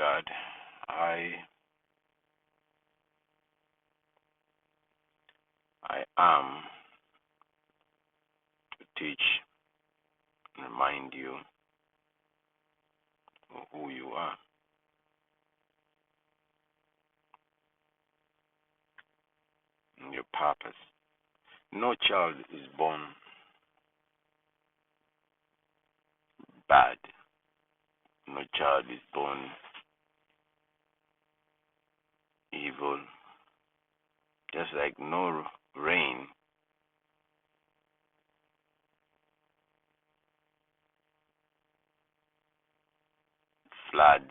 God. I I am to teach and remind you of who you are and your purpose. No child is born bad. No child is born evil. Just like no rain floods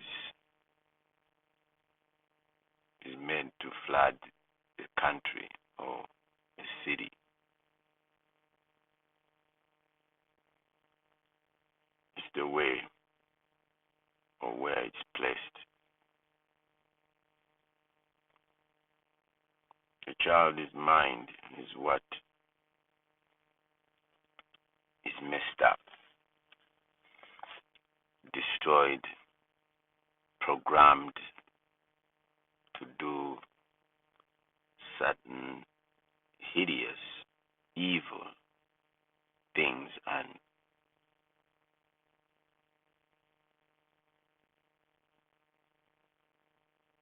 is meant to flood a country or a city. It's the way or where it's placed. A child's mind is what is messed up, destroyed, programmed to do certain hideous, evil things, and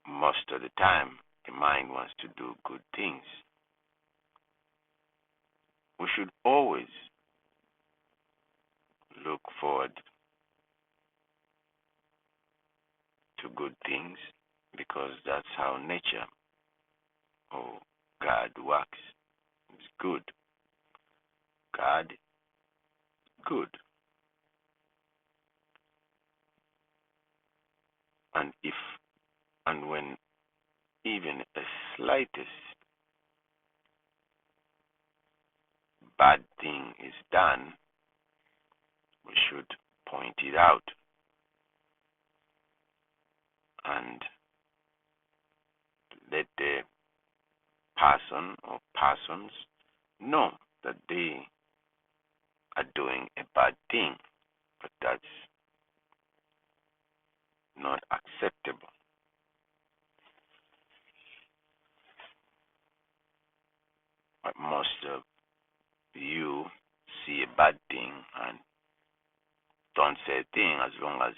most of the time the mind wants to do good things. We should always look forward to good things because that's how nature or God works. It's good. God, good. And if and when even a slightest bad thing is done, we should point it out and let the person or persons know that they are doing a bad thing, but that's not acceptable. But most of you see a bad thing and don't say a thing as long as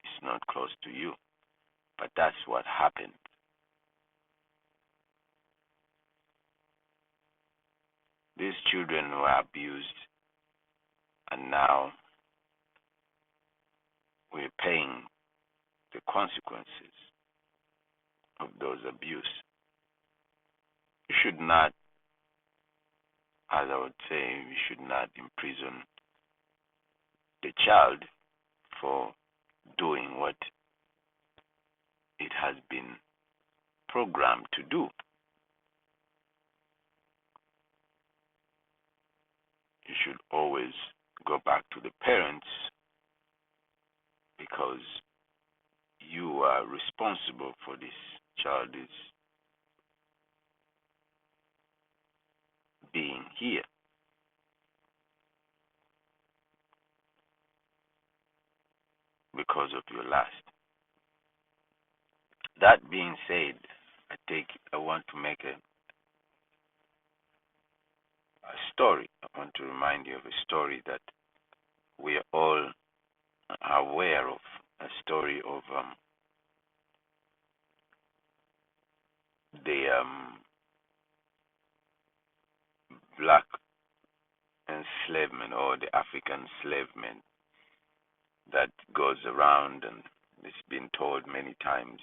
it's not close to you. But that's what happened. These children were abused, and now we're paying the consequences of those abuse. You should not, as I would say, we should not imprison the child for doing what it has been programmed to do. You should always go back to the parents because you are responsible for this child's being here. Because of your last. That being said, I want to make a story. I want to remind you of a story that we are all aware of. A story of the black enslavement or the African enslavement that goes around and it's been told many times.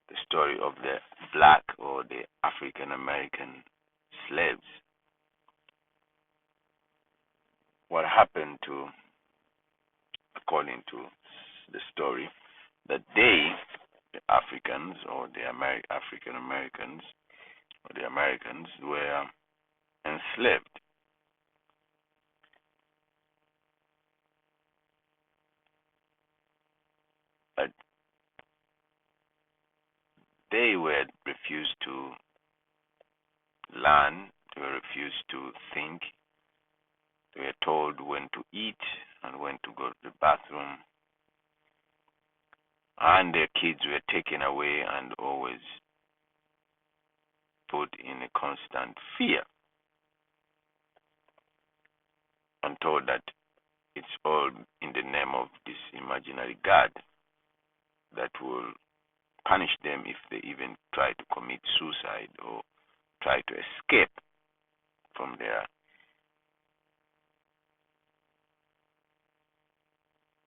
The story of the black or the African American slaves. What happened to, according to the story, that they, the Africans or the African Americans or the Americans, were enslaved. But they were refused to learn, they were refused to think, they were told when to eat and when to go to the bathroom. and their kids were taken away and always put in a constant fear and told that it's all in the name of this imaginary God that will punish them if they even try to commit suicide or try to escape from their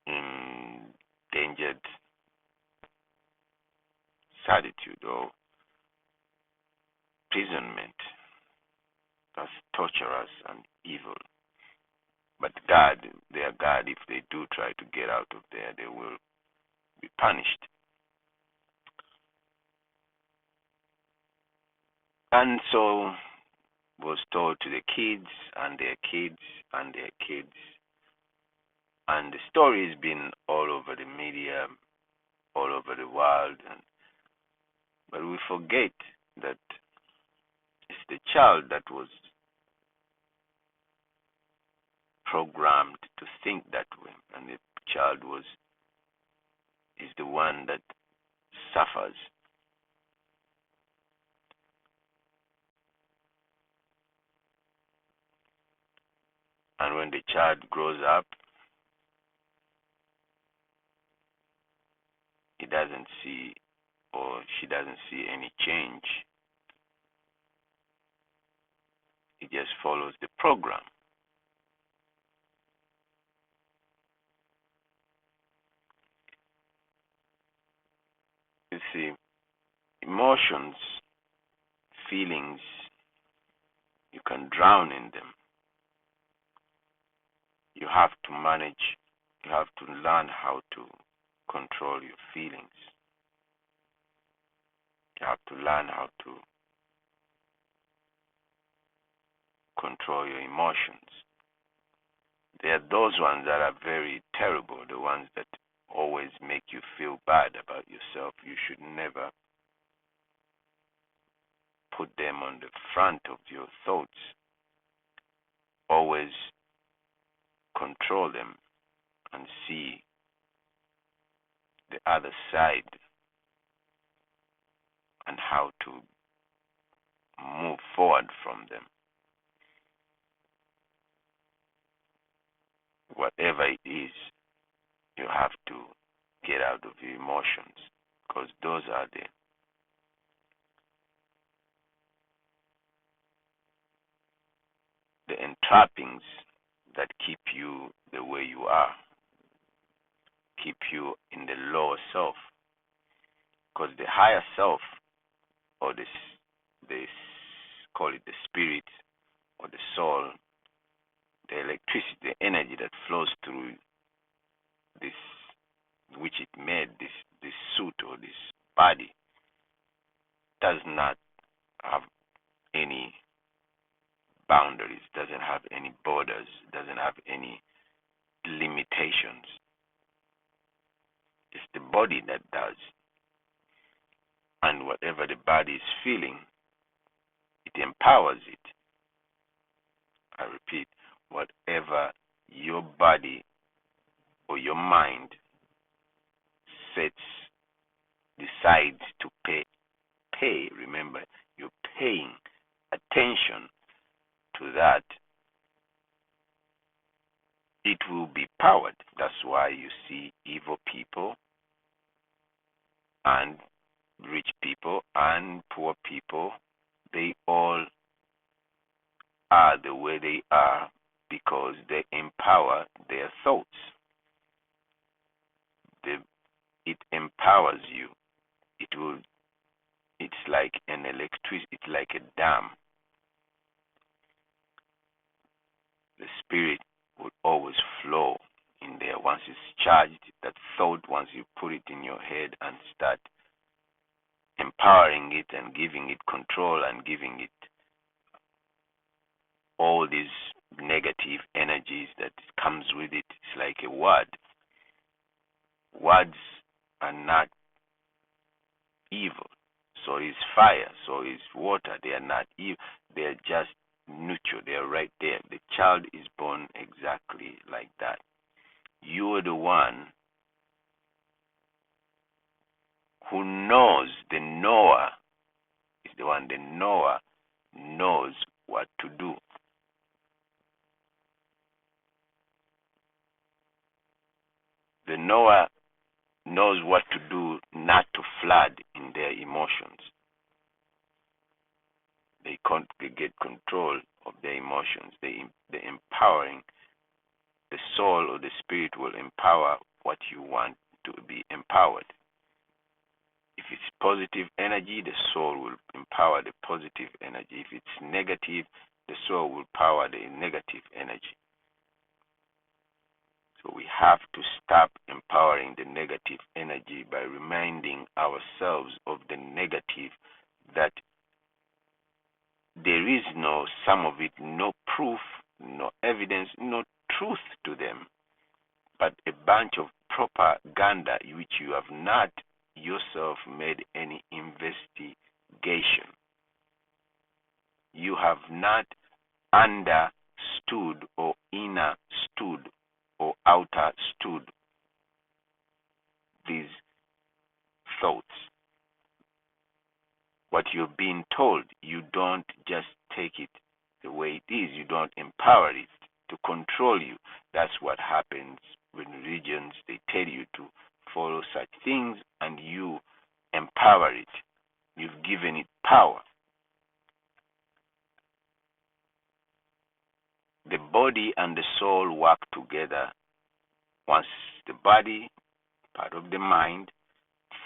endangered solitude or imprisonment. That's torturous and evil. But God, their God, if they do try to get out of there, they will be punished. And so was told to the kids and their kids and their kids. And the story has been all over the media, all over the world. But we forget that it's the child that was programmed to think that way. And the child is the one that suffers. And when the child grows up, he doesn't see or she doesn't see any change. He just follows the program. You see, emotions, feelings, you can drown in them. You have to manage, you have to learn how to control your feelings. You have to learn how to control your emotions. There are those ones that are very terrible, the ones that always make you feel bad about yourself. You should never put them on the front of your thoughts. Always control them and see the other side and how to move forward from them. Whatever it is, you have to get out of your emotions because those are the entrappings that keep you the way you are, keep you in the lower self. Because the higher self, or this call it the spirit or the soul, the electricity, the energy that flows through this, which it made this suit or this body, does not have any boundaries, doesn't have any borders, doesn't have any limitations. It's the body that does. And whatever the body is feeling, it empowers it. I repeat, whatever your body or your mind sets, decides to pay, remember, you're paying attention to that, it will be powered. That's why you see evil people and rich people and poor people, they all are the way they are because they empower their thoughts. It empowers you. It's like an electricity, it's like a dam. The spirit will always flow in there. Once it's charged, that thought, once you put it in your head and start empowering it and giving it control and giving it all these negative energies that comes with it, it's like a word. Words are not evil. So is fire, so is water. They are not evil. They are just neutral. They are right there. The child is born exactly like that. You are the one who knows, the knower, is the one, the knower knows what to do. The knower knows what to do not to flood in their emotions. They get control of their emotions. The empowering, the soul or the spirit will empower what you want to be empowered. If it's positive energy, the soul will empower the positive energy. If it's negative, the soul will power the negative energy. So we have to stop empowering the negative energy by reminding ourselves of the negative, that there is no, some of it, no proof, no evidence, no truth to them, but a bunch of propaganda which you have not yourself made any investigation. You have not understood or innerstood or outerstood these thoughts. What you're being told, you don't just take it the way it is. You don't empower it to control you. That's what happens when religions, they tell you to follow such things and you empower it. You've given it power. The body and the soul work together. Once the body, part of the mind,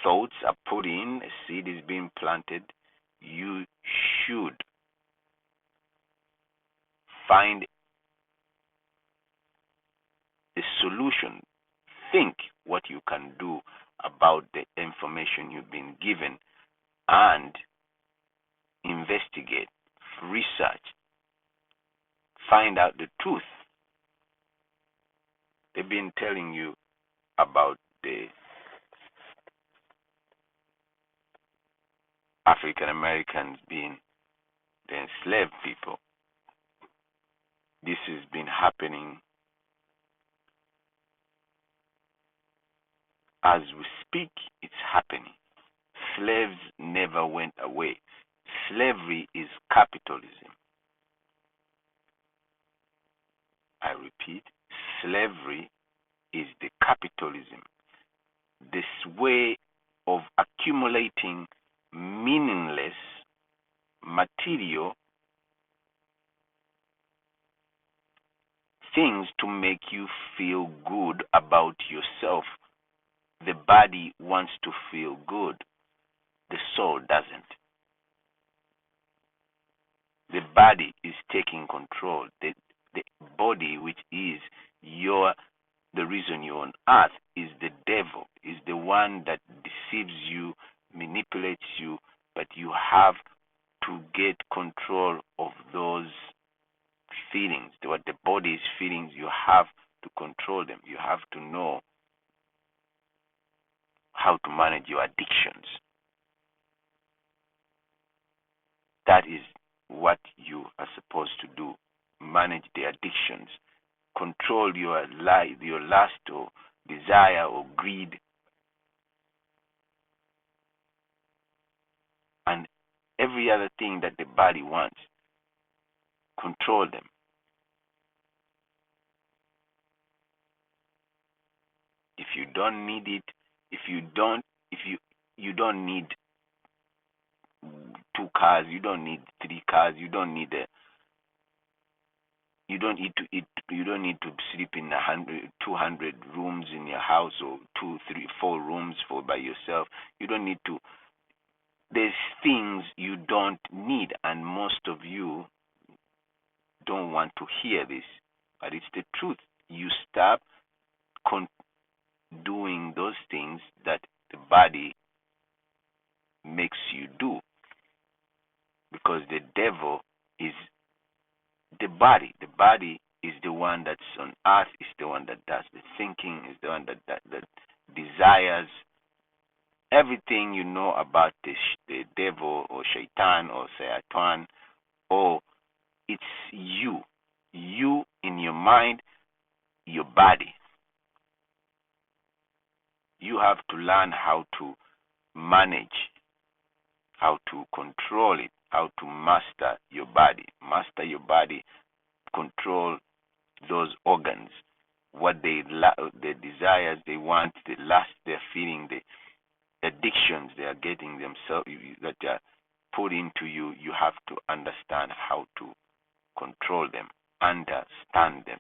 thoughts are put in, a seed is being planted, you should find a solution. Think what you can do about the information you've been given and investigate, research, find out the truth. They've been telling you about the African Americans being the enslaved people. This has been happening as we speak. It's happening. Slaves never went away. Slavery is capitalism. I repeat, slavery is the capitalism. This way of accumulating meaningless material things to make you feel good about yourself. The body wants to feel good. The soul doesn't. The body is taking control. The body, which is the reason you're on earth, is the devil, is the one that deceives you, manipulates you, but you have to get control of those feelings. What the body is feeling, you have to control them. You have to know how to manage your addictions. That is what you are supposed to do. Manage the addictions. Control your life, your lust or desire or greed, and every other thing that the body wants. Control them. If you don't need it, you don't need 2 cars, you don't need 3 cars, you don't need you don't need to eat, you don't need to sleep in 200 rooms in your house, or 2, 3, 4 rooms for by yourself. You don't need to. There's things you don't need, and most of you don't want to hear this, but it's the truth. You stop doing those things that the body makes you do, because the devil is the body. The body is the one that's on earth, is the one that does the thinking, is the one that desires everything you know about the devil or shaitan or Satan, or it's you in your mind, your body. You have to learn how to manage, how to control it, how to master your body. Master your body, control those organs, what the desires they want, the lust they're feeling, the addictions they are getting themselves that are put into you. You have to understand how to control them, understand them.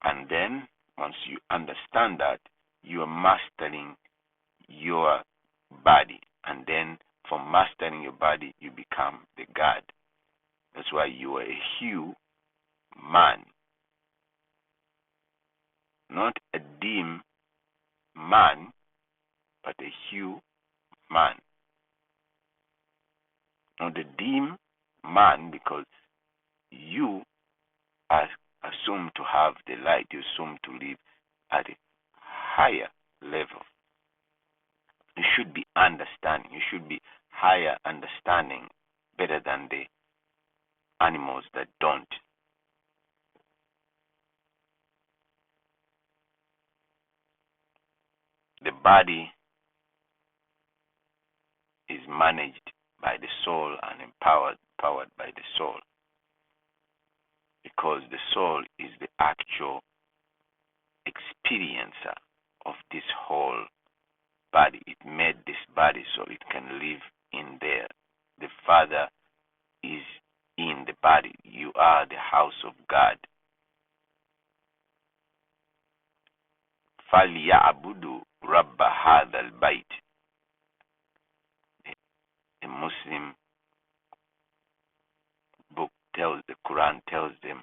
And then once you understand that, you are mastering your body. And then from mastering your body, you become the God. That's why you are a human, not a dim man, but a human. Not a dim man, because you are assumed to have the light. You assume to live at a higher level. You should be understanding. You should be higher understanding, better than the animals that don't. The body is managed by the soul and powered by the soul, because the soul is the actual experiencer of this whole body. It made this body so it can live in there. The Father is in the body. You are the house of God. فَلْيَعْبُدُوا رَبَّ هَذَا الْبَيْتِ. The Muslim book tells, the Quran tells them,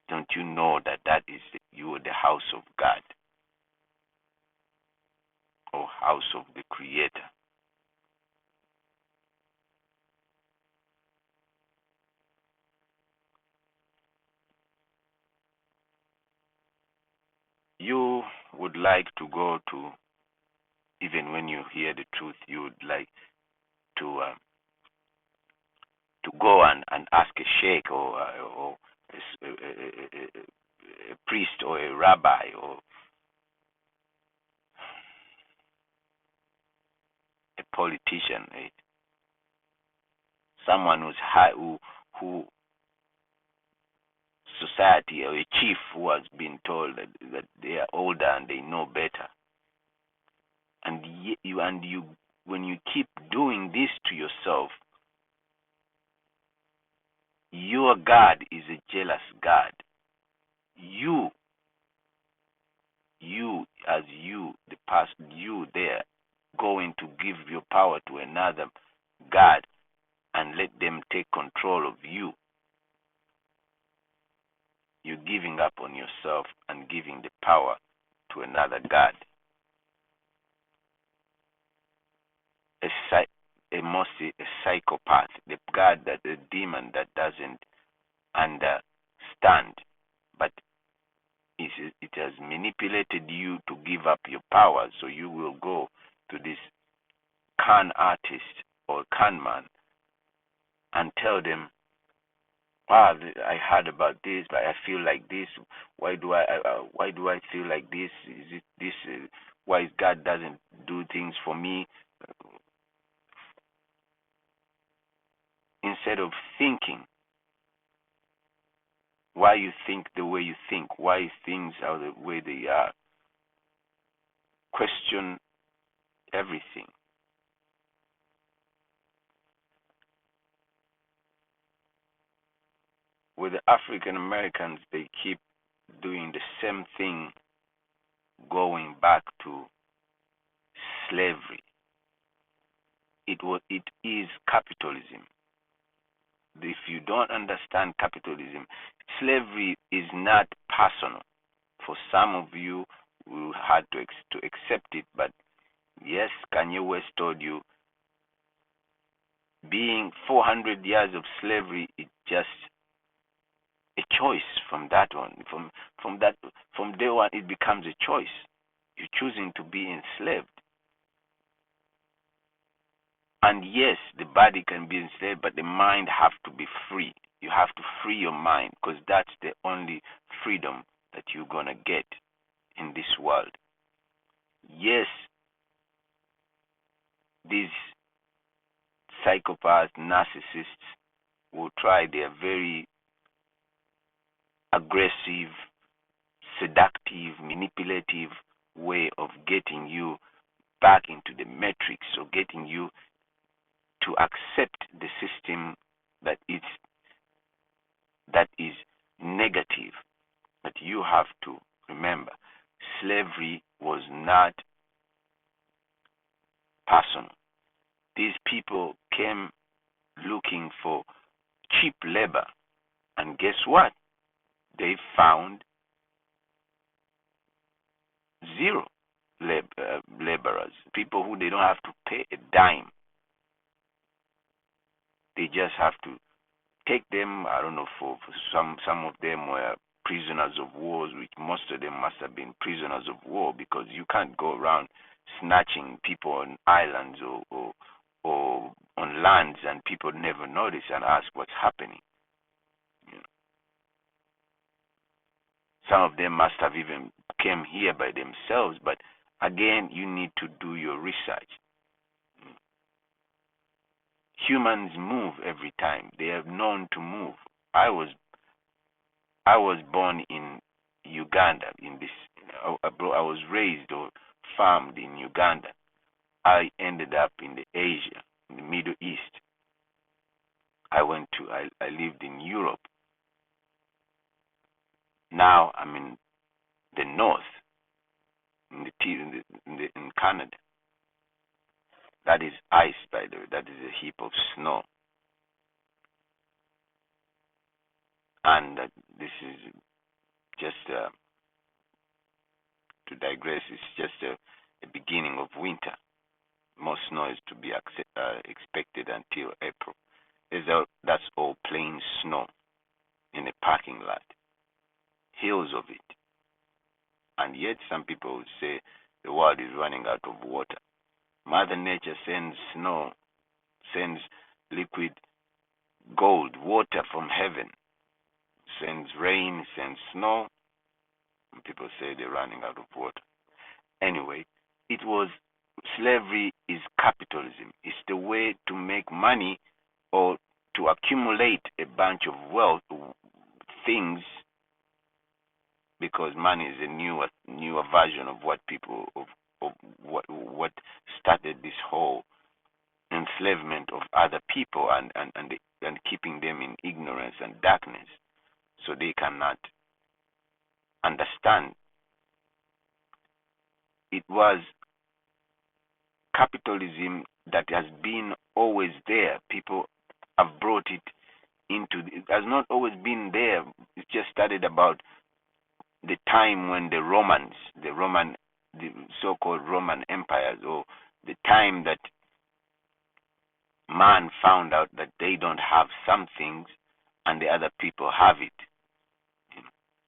don't you know that is you are the house of God, or house of the Creator? You would like to go to, even when you hear the truth, you would like to go and ask a sheikh or a priest or a rabbi or a politician, someone who's high, who society, or a chief who has been told that they are older and they know better, and you when you keep doing this to yourself, your God is a jealous God. You as you, the person, you there, going to give your power to another God and let them take control of you. You're giving up on yourself and giving the power to another God. Mostly a psychopath, the God, that a demon that doesn't understand, but it has manipulated you to give up your power, so you will go to this con artist or con man and tell them, "Wow, I heard about this, but I feel like this. Why do I feel like this? Is it this? Why God doesn't do things for me?" Instead of thinking why you think the way you think, why things are the way they are. Question everything. With the African Americans, they keep doing the same thing, going back to slavery. It is capitalism. If you don't understand capitalism, slavery is not personal. For some of you who had to accept it, but yes, Kanye West told you, being 400 years of slavery is just a choice. From that one, from day one, it becomes a choice. You're choosing to be enslaved. And yes, the body can be enslaved, but the mind have to be free. You have to free your mind, because that's the only freedom that you're gonna get in this world. Yes, these psychopaths, narcissists will try their very aggressive, seductive, manipulative way of getting you back into the matrix, or getting you to accept the system that is negative. But you have to remember, slavery was not personal. These people came looking for cheap labor, and guess what? They found zero laborers, people who they don't have to pay a dime. They just have to take them. I don't know, for some of them were prisoners of war, which most of them must have been prisoners of war, because you can't go around snatching people on islands or on lands and people never notice and ask what's happening. You know, some of them must have even came here by themselves, but again, you need to do your research. Humans move every time. They are known to move. I was I was born in Uganda. I was raised or farmed in Uganda. I ended up in the Asia, in the Middle East. I lived in Europe. Now I'm in the North, in Canada. That is ice, by the way. That is a heap of snow. And this is just to digress. It's just a beginning of winter. Most snow is to be expected until April. That's all plain snow in a parking lot, hills of it. And yet some people would say the world is running out of water. Mother Nature sends snow, sends liquid gold, water from heaven, sends rain, sends snow, and people say they're running out of water. Anyway, it was slavery is capitalism. It's the way to make money or to accumulate a bunch of wealth, things, because money is a newer version of what people of what started this whole enslavement of other people and keeping them in ignorance and darkness, so they cannot understand. It was capitalism that has been always there. People have brought it it has not always been there. It just started about the time when the so-called Roman empires, or the time that man found out that they don't have some things and the other people have it.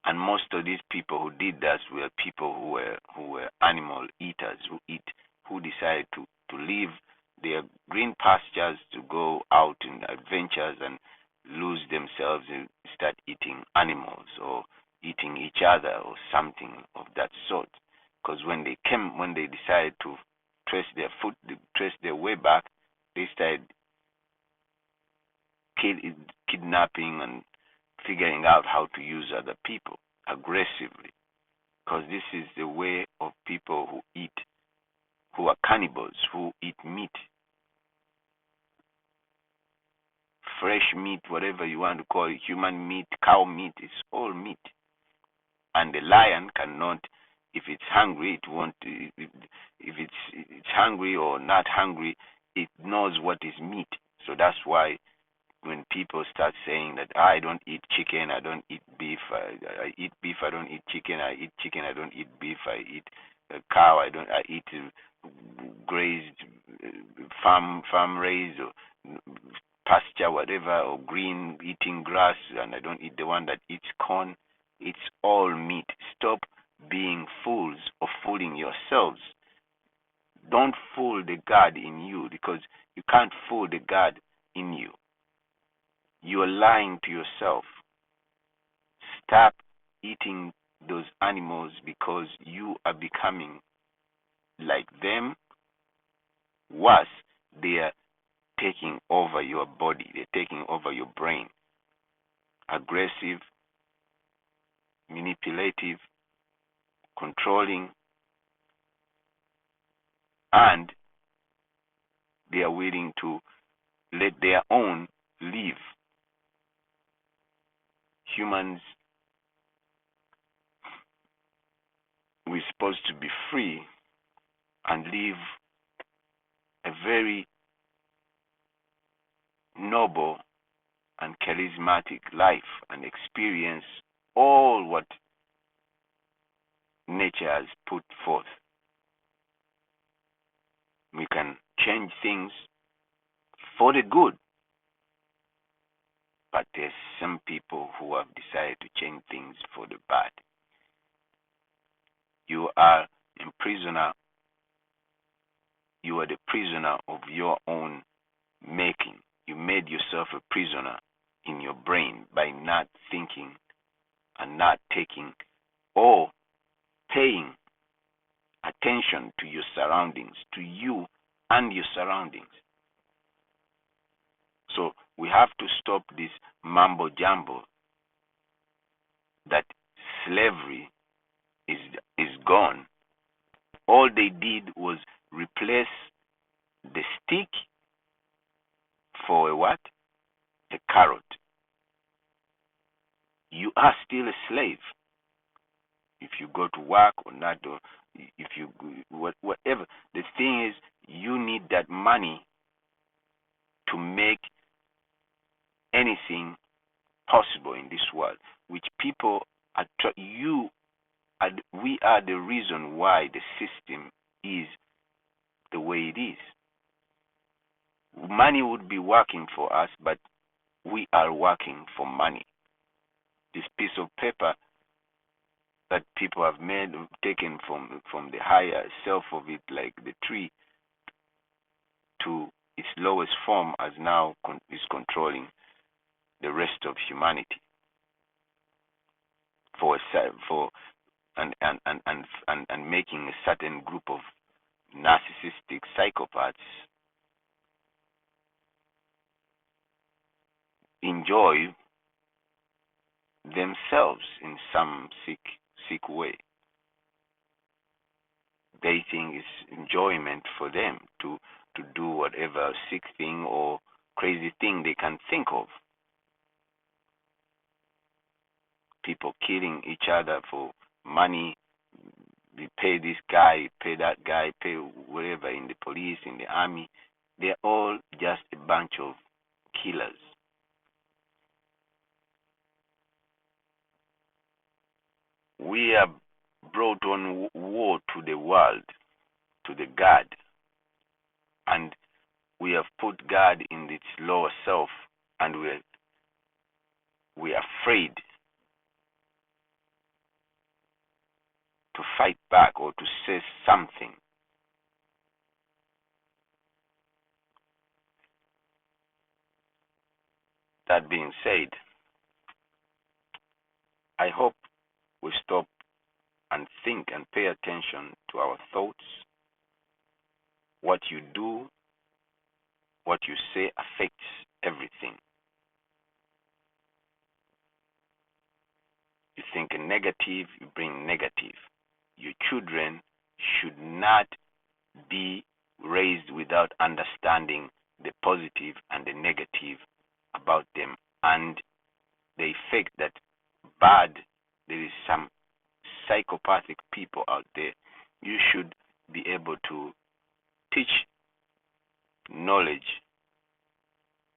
And most of these people who did that were people who were animal eaters, who decided to leave their green pastures to go out in adventures and lose themselves and start eating animals or eating each other or something of that sort. Because when they decided to trace their way back, they started kidnapping and figuring out how to use other people aggressively. Because this is the way of people who are cannibals, who eat meat, fresh meat, whatever you want to call it, human meat, cow meat, it's all meat. And the lion cannot, if it's hungry, it won't. If it's hungry or not hungry, it knows what is meat. So that's why when people start saying that I don't eat chicken, I don't eat beef, I eat beef, I don't eat chicken, I eat chicken, I don't eat beef, I eat cow, I eat grazed, farm raised, or pasture, whatever, or green, eating grass, and I don't eat the one that eats corn. It's all meat. Stop being fools or fooling yourselves. Don't fool the God in you, because you can't fool the God in you. You are lying to yourself. Stop eating those animals, because you are becoming like them. Worse, they are taking over your body. They're taking over your brain. Aggressive, manipulative, controlling, and they are willing to let their own live. Humans, we're supposed to be free and live a very noble and charismatic life and experience all what nature has put forth. We can change things for the good, but there's some people who have decided to change things for the bad. You are a prisoner. You are the prisoner of your own making. You made yourself a prisoner in your brain by not thinking and not taking or paying attention to your surroundings, to you and your surroundings. So we have to stop this mumbo jumbo that slavery is gone. All they did was replace the stick for a what? A carrot. You are still a slave. If you go to work or not, or if you whatever. The thing is, you need that money to make anything possible in this world. Which people are we are the reason why the system is the way it is. Money would be working for us, but we are working for money. This piece of paper that people have made, taken from the higher self of it, like the tree, to its lowest form, as now is controlling the rest of humanity and making a certain group of narcissistic psychopaths enjoy themselves in some sick way. They think it's enjoyment for them to do whatever sick thing or crazy thing they can think of. People killing each other for money. We pay this guy, pay that guy, pay whatever in the police, in the army. They're all just a bunch of killers. We have brought on war to the world, to the God, and we have put God in its lower self, and we're afraid to fight back or to say something. That being said, I hope we stop and think and pay attention to our thoughts. What you do, what you say affects everything. You think negative, you bring negative. Your children should not be raised without understanding the positive and the negative about them and the effect that there is some psychopathic people out there. You should be able to teach knowledge,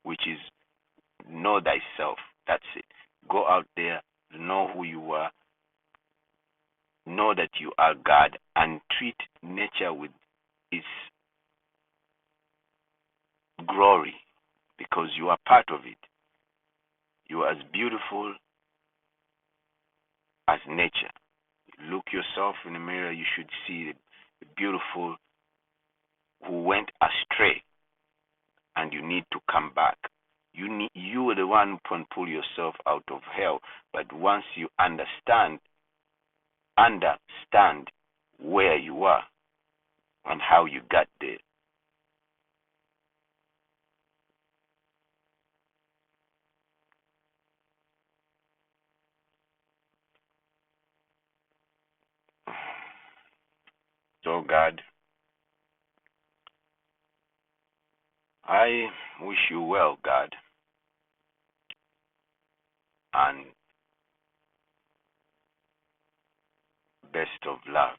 which is know thyself. That's it. Go out there, know who you are, know that you are God, and treat nature with its glory, because you are part of it. You are as beautiful as nature. Look yourself in the mirror, you should see the beautiful who went astray, and you need to come back. You are the one who can pull yourself out of hell. But once you understand where you are, and how you got there. So, God, I wish you well, God, and best of luck.